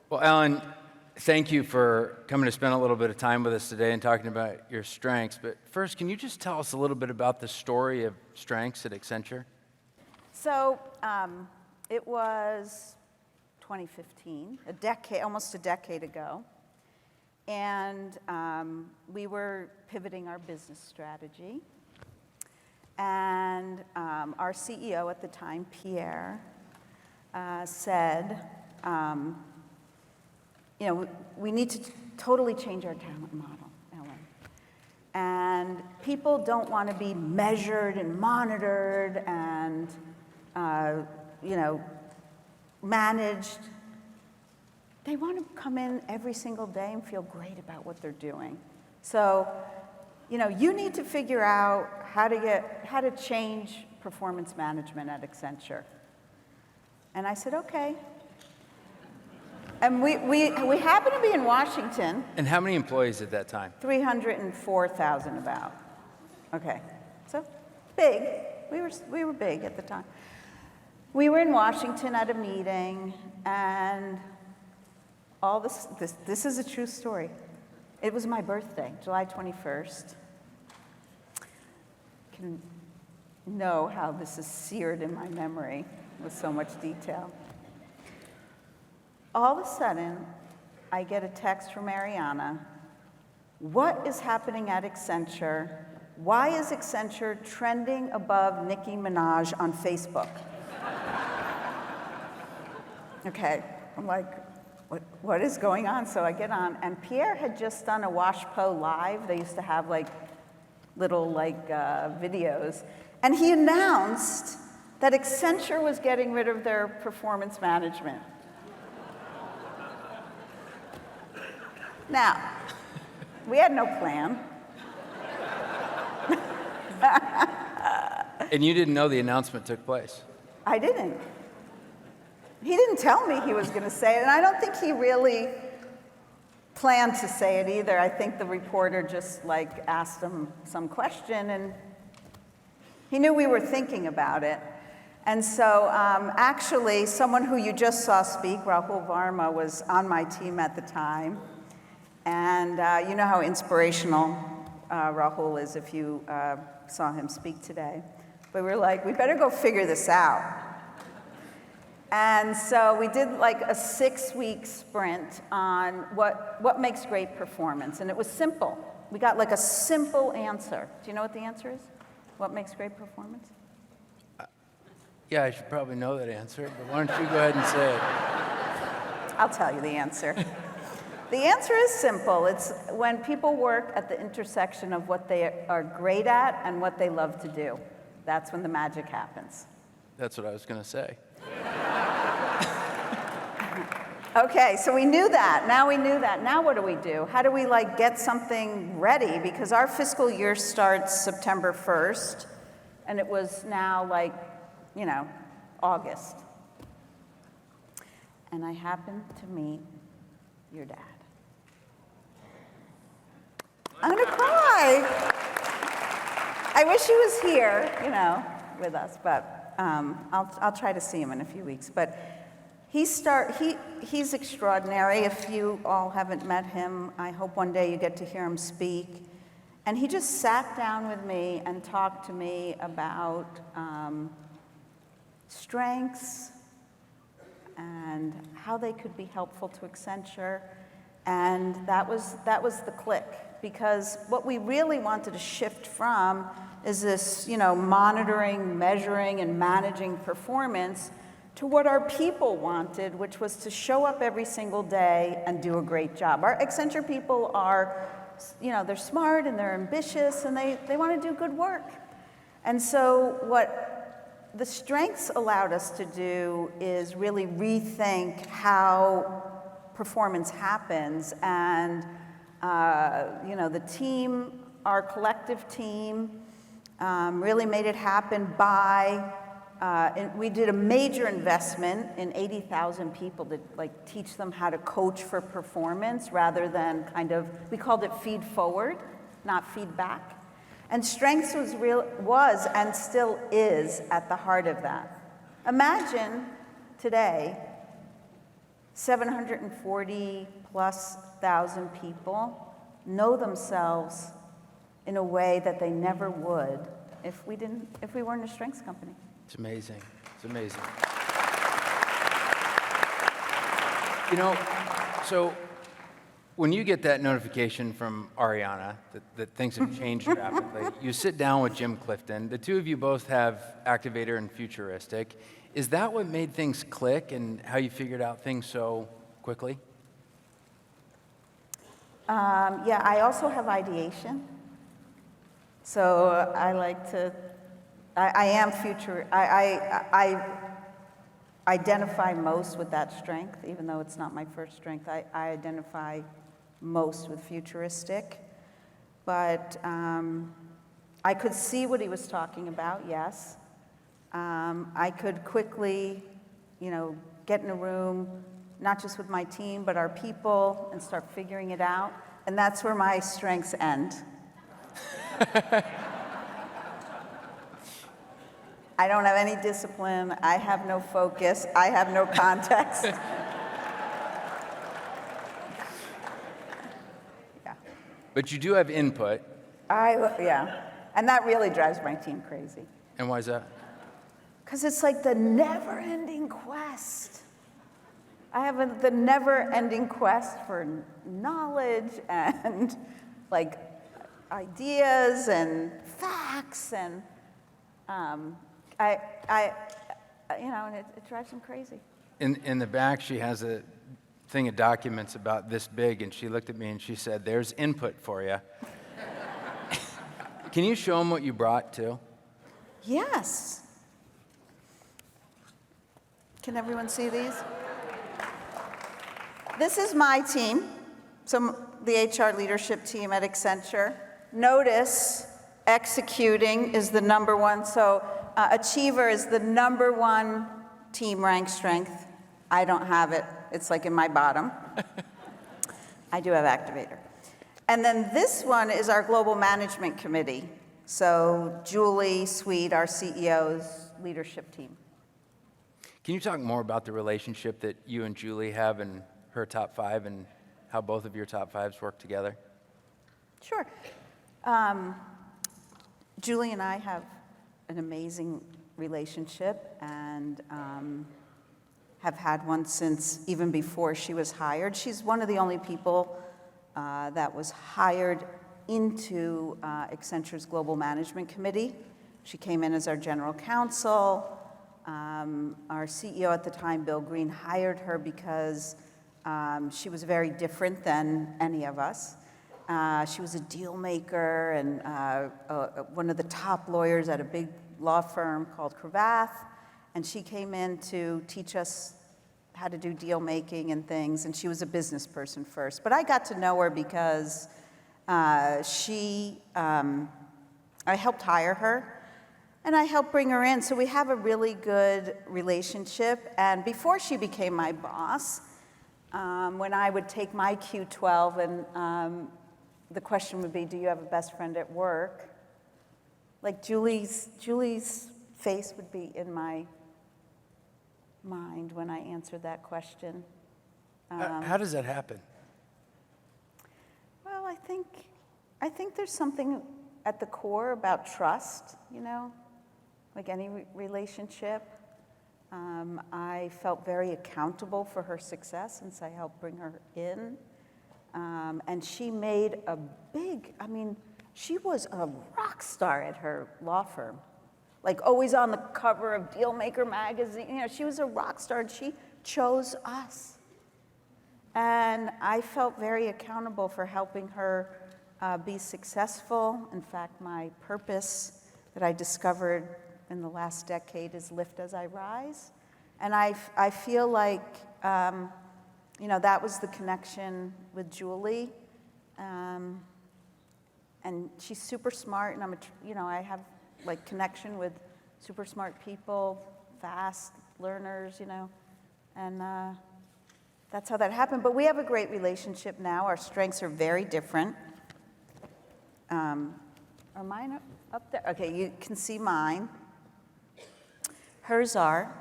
Well, Ellyn, thank you for coming to spend a little bit of time with us today and talking about your strengths. But first, can you just tell us a little bit about the story of strengths at Accenture? So it was 2015, almost a decade ago. And we were pivoting our business strategy. And our CEO at the time, Pierre, said, we need to totally change our talent model, Ellyn. And people don't want to be measured and monitored and, managed. They want to come in every single day and feel great about what they're doing. So, you need to figure out how to change performance management at Accenture. And I said, okay. And we happened to be in Washington. And how many employees at that time? 304,000 about. Okay, so big. We were big at the time. We were in Washington at a meeting, and all this is a true story. It was my birthday, July 21st. You can know how this is seared in my memory with so much detail. All of a sudden, I get a text from Ariana. What is happening at Accenture? Why is Accenture trending above Nicki Minaj on Facebook? Okay, I'm like, what is going on? So I get on, and Pierre had just done a WashPo Live. They used to have little videos. And he announced that Accenture was getting rid of their performance management. Now, we had no plan. And you didn't know the announcement took place? I didn't. He didn't tell me he was going to say it, and I don't think he really planned to say it either. I think the reporter just asked him some question, and he knew we were thinking about it. And so actually, someone who you just saw speak, Rahul Varma, was on my team at the time. And you know how inspirational Rahul is if you saw him speak today. But we were like, we better go figure this out. And so we did a 6-week sprint on what makes great performance. And it was simple. We got a simple answer. Do you know what the answer is? What makes great performance? Yeah, I should probably know that answer, but why don't you go ahead and say it? I'll tell you the answer. The answer is simple. It's when people work at the intersection of what they are great at and what they love to do. That's when the magic happens. That's what I was going to say. Okay, so we knew that. Now we knew that. Now what do? How do we get something ready? Because our fiscal year starts September 1st, and it was now August. And I happened to meet your dad. I'm gonna cry. I wish he was here, with us, but I'll try to see him in a few weeks. But he's extraordinary. If you all haven't met him, I hope one day you get to hear him speak. And he just sat down with me and talked to me about strengths and how they could be helpful to Accenture. And that was the click, because what we really wanted to shift from is this, monitoring, measuring, and managing performance to what our people wanted, which was to show up every single day and do a great job. Our Accenture people are, they're smart and they're ambitious and they want to do good work. And so what the strengths allowed us to do is really rethink how performance happens. And, the team, our collective team, really made it happen by we did a major investment in 80,000 people to teach them how to coach for performance rather than we called it feed forward, not feedback. And strengths was and still is at the heart of that. Imagine today, 740 plus thousand people know themselves in a way that they never would if we weren't a strengths company. It's amazing. It's amazing. You know, so when you get that notification from Ariana that things have changed rapidly, you sit down with Jim Clifton. The two of you both have Activator and Futuristic. Is that what made things click and how you figured out things so quickly? Yeah, I also have ideation. So I like to, I am future, I identify most with that strength, even though it's not my first strength. I identify most with futuristic. But I could see what he was talking about, yes. I could quickly, get in a room, not just with my team, but our people, and start figuring it out. And that's where my strengths end. I don't have any discipline. I have no focus. I have no context. Yeah. But you do have input. Yeah. And that really drives my team crazy. And why is that? Because it's like the never-ending quest. I have the never-ending quest for knowledge and like ideas and facts, and and it drives them crazy. In the back, she has a thing of documents about this big, and she looked at me and she said, "There's input for you." Can you show them what you brought too? Yes. Can everyone see these? This is my team, so the HR leadership team at Accenture. Notice executing is the number one. So Achiever is the number one team rank strength. I don't have it. It's like in my bottom. I do have Activator. And then this one is our global management committee. So Julie Sweet, our CEO's leadership team. Can you talk more about the relationship that you and Julie have and her top five, and how both of your top fives work together? Sure. Julie and I have an amazing relationship, and have had one since even before she was hired. She's one of the only people that was hired into Accenture's Global Management Committee. She came in as our general counsel. Our CEO at the time, Bill Green, hired her because she was very different than any of us. She was a deal maker and one of the top lawyers at a big law firm called Cravath, and she came in to teach us how to do deal making and things, and she was a business person first. But I got to know her because I helped hire her, and I helped bring her in, so we have a really good relationship. And before she became my boss, when I would take my Q12 and the question would be, do you have a best friend at work? Like Julie's face would be in my mind when I answered that question. How does that happen? Well, I think there's something at the core about trust, like any relationship. I felt very accountable for her success since I helped bring her in. And she made she was a rock star at her law firm. Like always on the cover of Dealmaker magazine. She was a rock star, and she chose us. And I felt very accountable for helping her be successful. In fact, my purpose that I discovered in the last decade is Lift as I Rise. And I feel like, that was the connection with Julie. And she's super smart, and I have connection with super smart people, fast learners, and that's how that happened. But we have a great relationship now. Our strengths are very different. Are mine up there? Okay, you can see mine. Hers are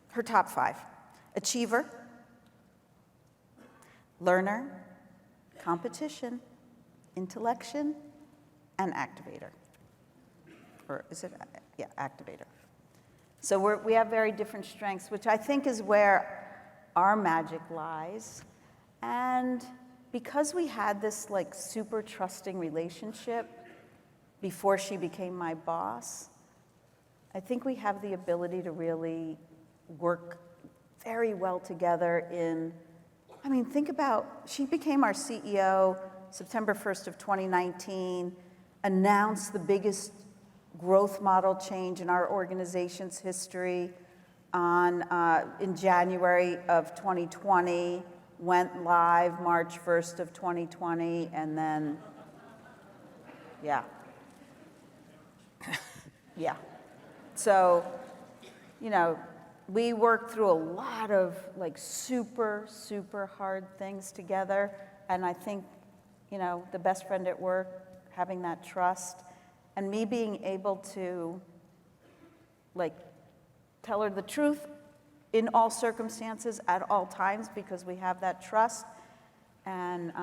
her top 5: achiever, learner, competition, intellection, and activator. Or is it? Yeah, activator. So we have very different strengths, which I think is where our magic lies. And because we had this like super trusting relationship before she became my boss, I think we have the ability to really work very well together in, I mean, think about, she became our CEO September 1st of 2019, announced the biggest growth model change in our organization's history in January of 2020, went live March 1st of 2020, and then, yeah. Yeah. So, you know, we worked through a lot of like super, super hard things together. And I think, you know, the best friend at work, having that trust, and me being able to like tell her the truth in all circumstances at all times because we have that trust. And,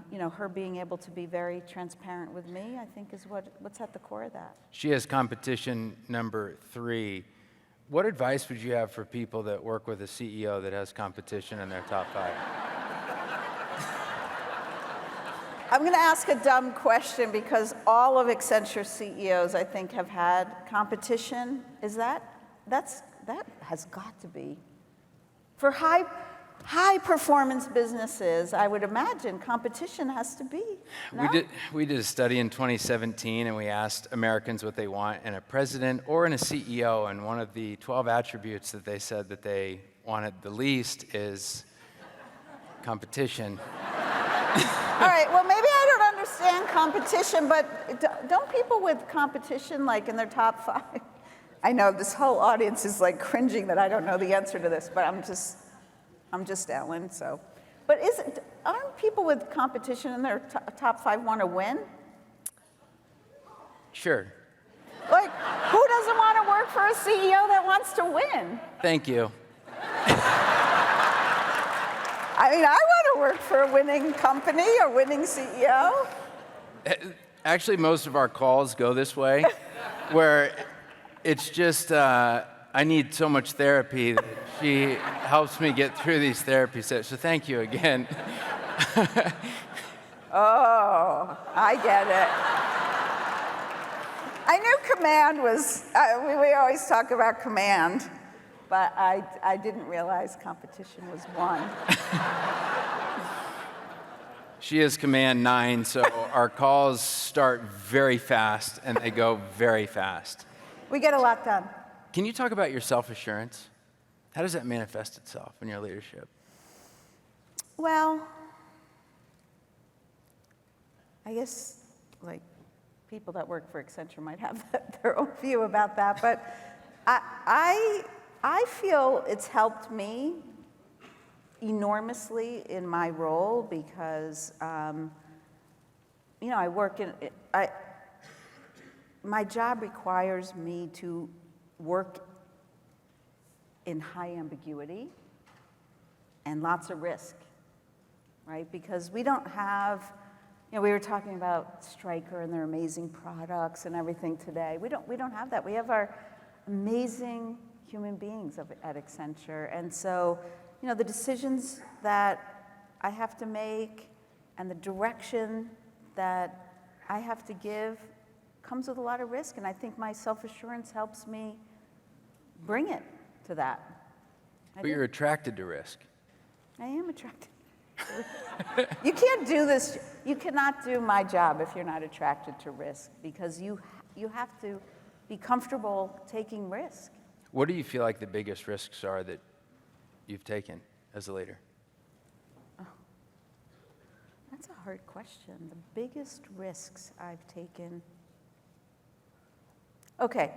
you know, her being able to be very transparent with me, I think is what's at the core of that. She has competition number 3. What advice would you have for people that work with a CEO that has competition in their top 5? I'm going to ask a dumb question because all of Accenture CEOs, I think, have had competition. That has got to be. For high performance businesses, I would imagine competition has to be. No? We did a study in 2017, and we asked Americans what they want in a president or in a CEO, and one of the 12 attributes that they said that they wanted the least is competition. All right, well, maybe I don't understand competition, but don't people with competition, like in their top 5? I know this whole audience is like cringing that I don't know the answer to this, but I'm just Ellyn, so. But aren't people with competition in their top 5 want to win? Sure. Like, who doesn't want to work for a CEO that wants to win? Thank you. I mean, I want to work for a winning company or winning CEO. Actually, most of our calls go this way, where it's just, I need so much therapy that she helps me get through these therapy sessions. So thank you again. Oh, I get it. I knew command was, we always talk about command, but I didn't realize competition was 1. She is command 9, so our calls start very fast and they go very fast. We get a lot done. Can you talk about your self-assurance? How does that manifest itself in your leadership? Well, I guess like people that work for Accenture might have their own view about that, but I feel it's helped me enormously in my role because, you know, my job requires me to work in high ambiguity and lots of risk, right? Because we don't have, you know, we were talking about Stryker and their amazing products and everything today. We don't have that. We have our amazing human beings at Accenture. And so, you know, the decisions that I have to make and the direction that I have to give comes with a lot of risk. And I think my self-assurance helps me bring it to that. But you're attracted to risk. I am attracted. You can't do this. You cannot do my job if you're not attracted to risk because you have to be comfortable taking risk. What do you feel like the biggest risks are that you've taken as a leader? Oh, that's a hard question. The biggest risks I've taken. Okay.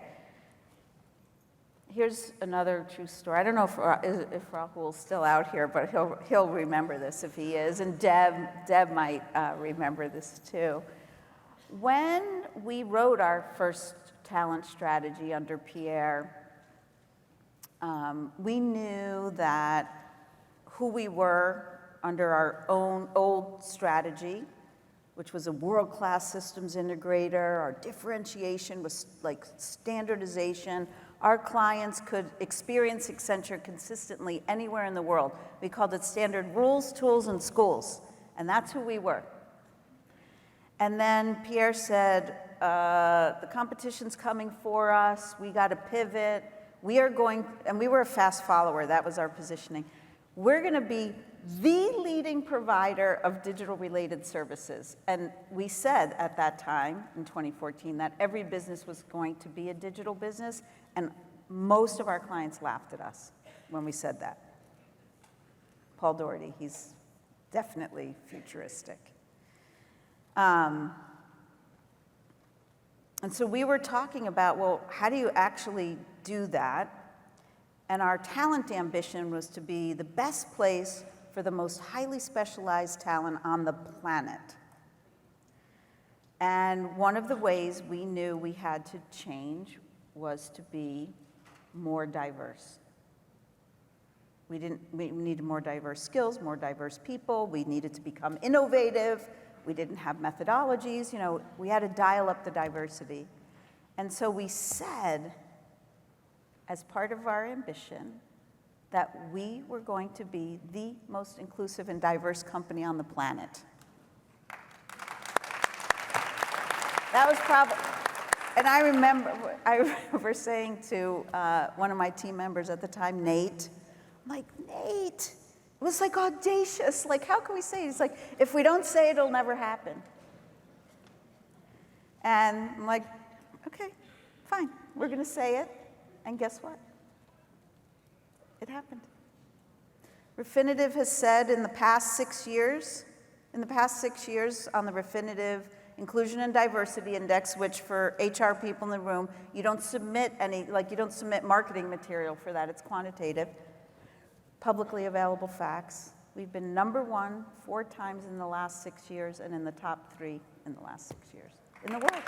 Here's another true story. I don't know if Rahul's still out here, but he'll remember this if he is, and Deb might remember this too. When we wrote our first talent strategy under Pierre, we knew that who we were under our own old strategy, which was a world-class systems integrator, our differentiation was like standardization. Our clients could experience Accenture consistently anywhere in the world. We called it standard rules, tools, and schools, and that's who we were. And then Pierre said, the competition's coming for us, we got to pivot. We are going, and we were a fast follower, that was our positioning. We're going to be the leading provider of digital-related services. And we said at that time, in 2014, that every business was going to be a digital business, and most of our clients laughed at us when we said that. Paul Doherty, he's definitely futuristic. And so we were talking about, well, how do you actually do that? And our talent ambition was to be the best place for the most highly specialized talent on the planet. And one of the ways we knew we had to change was to be more diverse. We needed more diverse skills, more diverse people. We needed to become innovative. We didn't have methodologies. You know, we had to dial up the diversity. And so we said, as part of our ambition, that we were going to be the most inclusive and diverse company on the planet. That was probably, and I remember saying to one of my team members at the time, Nate, I'm like, Nate, it was like audacious. Like, how can we say it? It's like, if we don't say it, it'll never happen. And I'm like, okay, fine, we're going to say it. And guess what? It happened. Refinitiv has said in the past 6 years on the Refinitiv Inclusion and Diversity Index, which for HR people in the room, you don't submit marketing material for that, it's quantitative, publicly available facts. We've been number 1 4 times in the last 6 years and in the top 3 in the last 6 years in the world.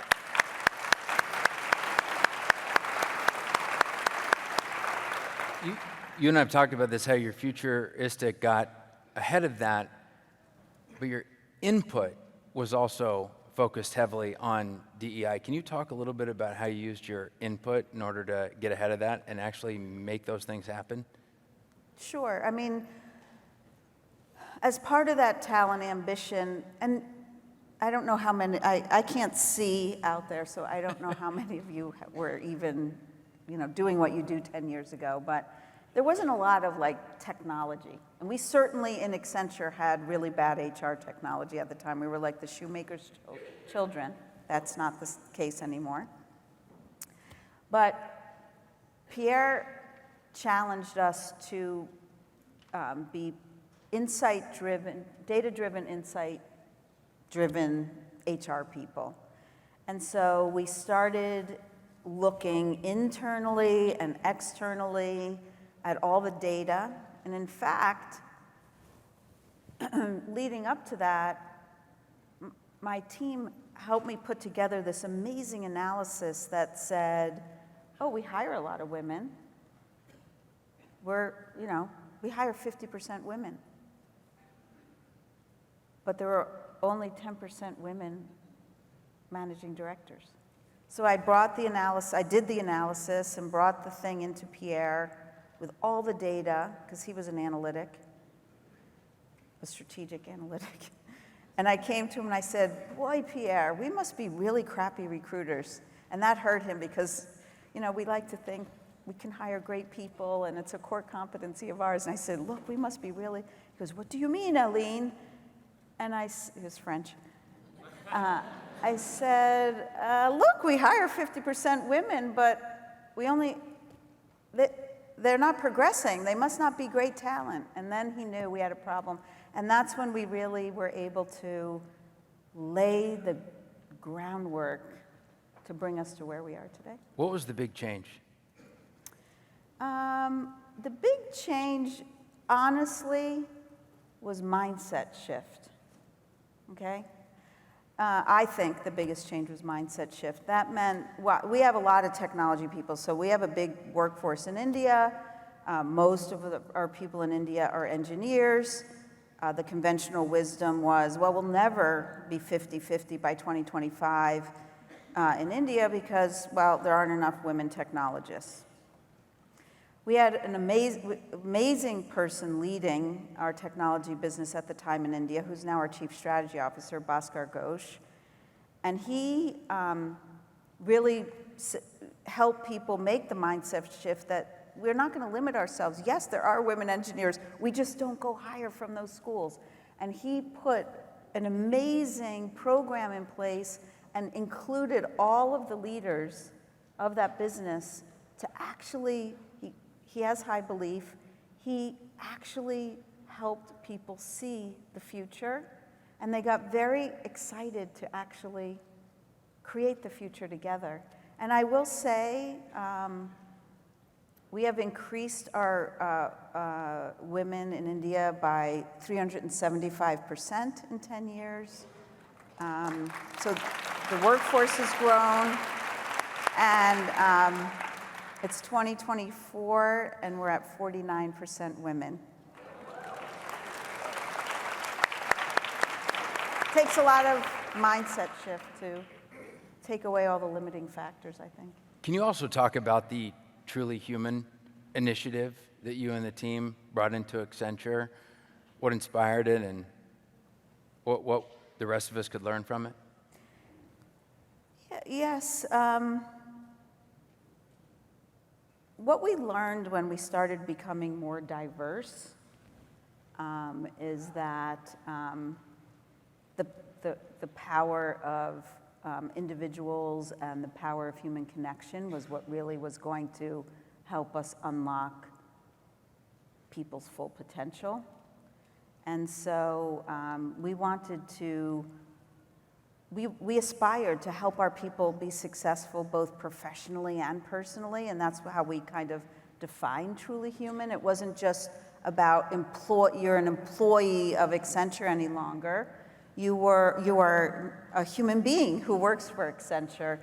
You and I have talked about this, how your futuristic got ahead of that, but your input was also focused heavily on DEI. Can you talk a little bit about how you used your input in order to get ahead of that and actually make those things happen? Sure. I mean, as part of that talent ambition, and I don't know how many, I can't see out there, so I don't know how many of you were even, doing what you do 10 years ago, but there wasn't a lot of technology. And we certainly in Accenture had really bad HR technology at the time. We were like the shoemaker's children. That's not the case anymore. But Pierre challenged us to be insight-driven, data-driven, insight-driven HR people. And so we started looking internally and externally at all the data. And in fact, leading up to that, my team helped me put together this amazing analysis that said, oh, we hire a lot of women. We hire 50% women. But there are only 10% women managing directors. So I did the analysis and brought the thing into Pierre with all the data, because he was an analytic, a strategic analytic. And I came to him and I said, boy, Pierre, we must be really crappy recruiters. And that hurt him because, we like to think we can hire great people and it's a core competency of ours. And I said, look, we must be really, he goes, what do you mean, Ellyn? And he was French. I said, look, we hire 50% women, but they're not progressing. They must not be great talent. And then he knew we had a problem. And that's when we really were able to lay the groundwork to bring us to where we are today. What was the big change? The big change, honestly, was mindset shift, okay? I think the biggest change was mindset shift. That meant, well, we have a lot of technology people, so we have a big workforce in India. Most of our people in India are engineers. The conventional wisdom was, well, we'll never be 50-50 by 2025 in India because, well, there aren't enough women technologists. We had an amazing person leading our technology business at the time in India, who's now our Chief Strategy Officer, Bhaskar Ghosh. And he really helped people make the mindset shift that we're not going to limit ourselves. Yes, there are women engineers. We just don't go hire from those schools. And he put an amazing program in place and included all of the leaders of that business to actually, he has high belief, he actually helped people see the future, and they got very excited to actually create the future together. And I will say, we have increased our women in India by 375% in 10 years. So the workforce has grown, and it's 2024, and we're at 49% women. Takes a lot of mindset shift to take away all the limiting factors, I think. Can you also talk about the Truly Human initiative that you and the team brought into Accenture? What inspired it, and what the rest of us could learn from it? Yes. What we learned when we started becoming more diverse is that the power of individuals and the power of human connection was what really was going to help us unlock people's full potential. And so we wanted to, we aspired to help our people be successful both professionally and personally, and that's how we kind of defined Truly Human. It wasn't just about you're an employee of Accenture any longer. You are a human being who works for Accenture,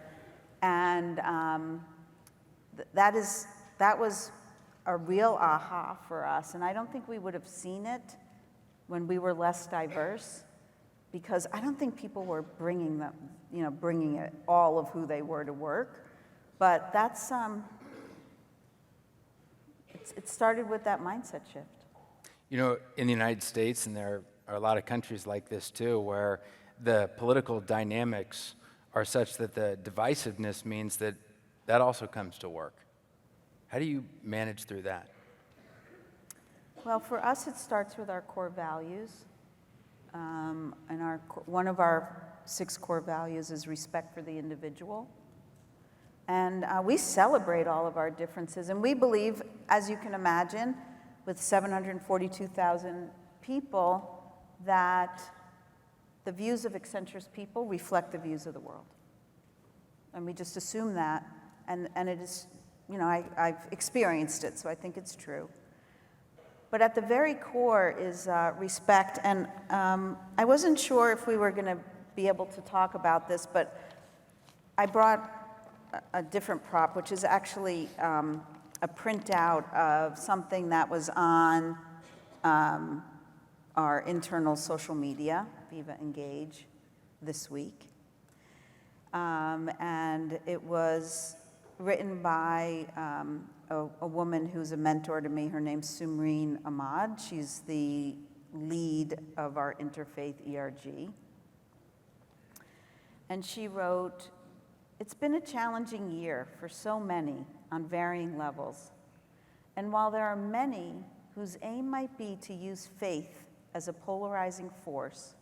and that was a real aha for us. And I don't think we would have seen it when we were less diverse, because I don't think people were bringing it all of who they were to work. But that's it started with that mindset shift. You know, in the United States, and there are a lot of countries like this too, where the political dynamics are such that the divisiveness means that also comes to work. How do you manage through that? Well, for us, it starts with our core values. And one of our 6 core values is respect for the individual. And we celebrate all of our differences. And we believe, as you can imagine, with 742,000 people, that the views of Accenture's people reflect the views of the world. And we just assume that. And it is, I've experienced it, so I think it's true. But at the very core is respect. And I wasn't sure if we were going to be able to talk about this, but I brought a different prop, which is actually a printout of something that was on our internal social media, Viva Engage, this week. And it was written by a woman who's a mentor to me. Her name's Sumreen Ahmad. She's the lead of our Interfaith ERG. And she wrote, "It's been a challenging year for so many on varying levels. And while there are many whose aim might be to use faith as a polarizing force,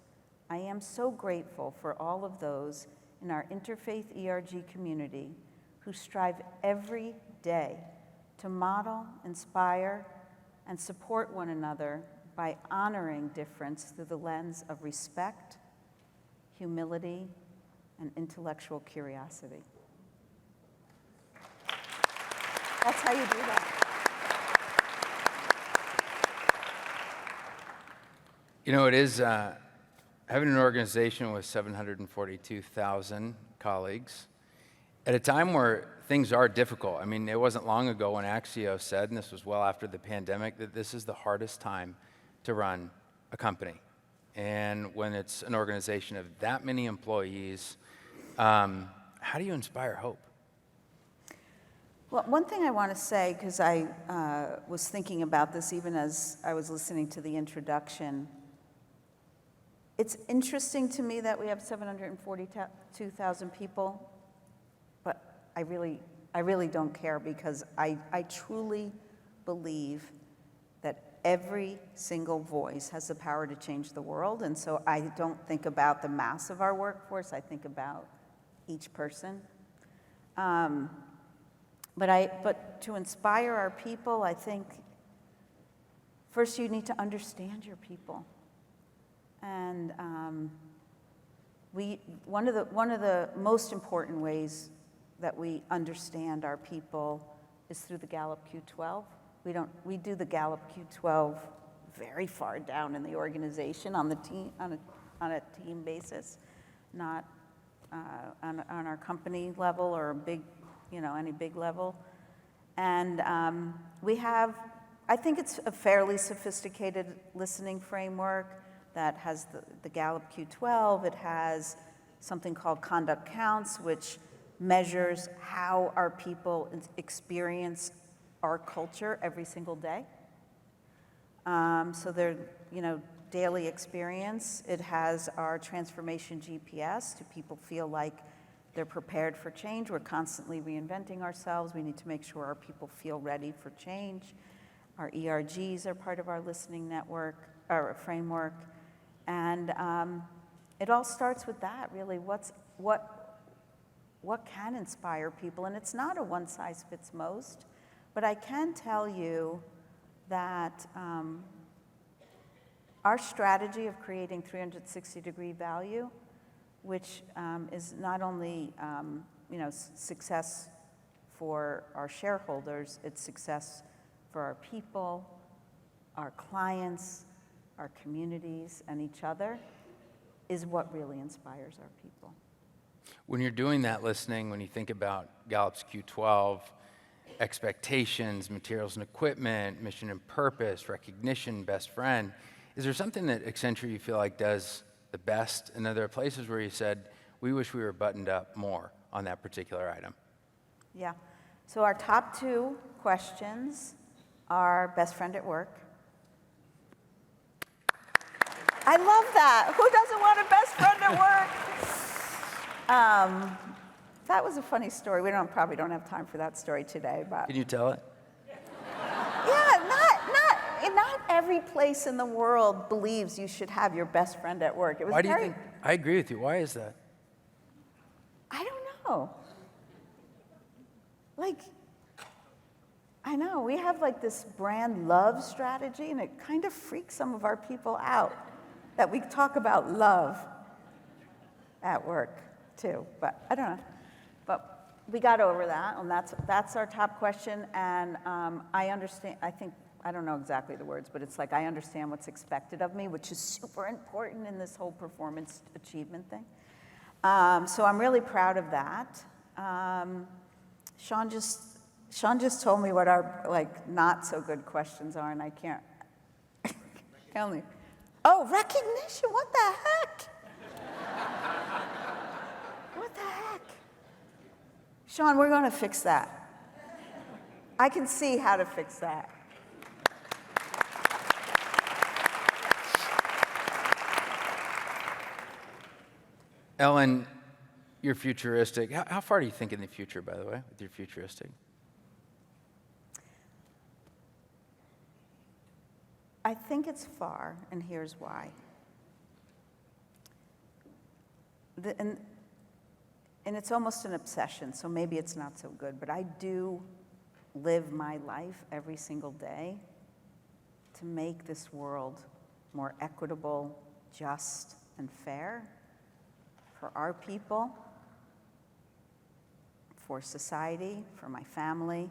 I am so grateful for all of those in our Interfaith ERG community who strive every day to model, inspire, and support one another by honoring difference through the lens of respect, humility, and intellectual curiosity." That's how you do that. You know, it is having an organization with 742,000 colleagues, at a time where things are difficult. I mean, it wasn't long ago when Axios said, and this was well after the pandemic, that this is the hardest time to run a company. And when it's an organization of that many employees, how do you inspire hope? Well, one thing I want to say, because I was thinking about this even as I was listening to the introduction, it's interesting to me that we have 742,000 people, but I really don't care, because I truly believe that every single voice has the power to change the world. And so I don't think about the mass of our workforce, I think about each person. But to inspire our people, I think first you need to understand your people. And one of the most important ways that we understand our people is through the Gallup Q12. We do the Gallup Q12 very far down in the organization on a team basis, not on our company level or any big level. And I think it's a fairly sophisticated listening framework that has the Gallup Q12. It has something called Conduct Counts, which measures how our people experience our culture every single day. So their daily experience. It has our transformation GPS. Do people feel like they're prepared for change? We're constantly reinventing ourselves. We need to make sure our people feel ready for change. Our ERGs are part of our listening network, or framework. And it all starts with that, really. What can inspire people? And it's not a one-size-fits-most, but I can tell you that our strategy of creating 360-degree value, which is not only success for our shareholders, it's success for our people, our clients, our communities, and each other, is what really inspires our people. When you're doing that listening, when you think about Gallup's Q12, expectations, materials and equipment, mission and purpose, recognition, best friend, is there something that Accenture you feel like does the best? And are there places where you said, we wish we were buttoned up more on that particular item? Yeah. So our top two questions are best friend at work. I love that. Who doesn't want a best friend at work? That was a funny story. We probably don't have time for that story today, but Can you tell it? yeah, not every place in the world believes you should have your best friend at work. Why do you think? I agree with you. Why is that? I don't know. I know we have this brand love strategy, and it kind of freaks some of our people out that we talk about love at work too. But I don't know. But we got over that, and that's our top question. And I understand. I don't know exactly the words, but it's I understand what's expected of me, which is super important in this whole performance achievement thing. So I'm really proud of that. Sean just told me what our not so good questions are, and I can't. Oh, recognition! What the heck? What the heck? Sean, we're going to fix that. I can see how to fix that. Ellyn, you're futuristic. How far do you think in the future, by the way, with your futuristic? I think it's far, and here's why. And it's almost an obsession, so maybe it's not so good, but I do live my life every single day to make this world more equitable, just, and fair for our people, for society, for my family,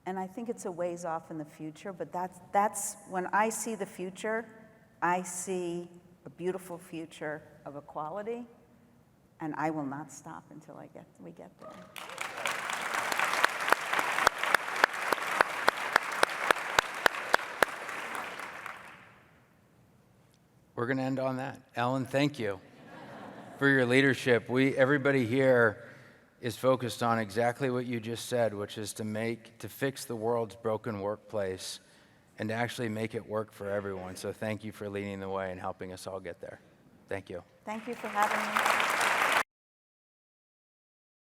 and I think it's a ways off in the future, but that's when I see the future, I see a beautiful future of equality, and I will not stop until we get there. We're going to end on that. Ellyn, thank you for your leadership. Everybody here is focused on exactly what you just said, which is to fix the world's broken workplace and to actually make it work for everyone. So thank you for leading the way and helping us all get there. Thank you. Thank you for having me.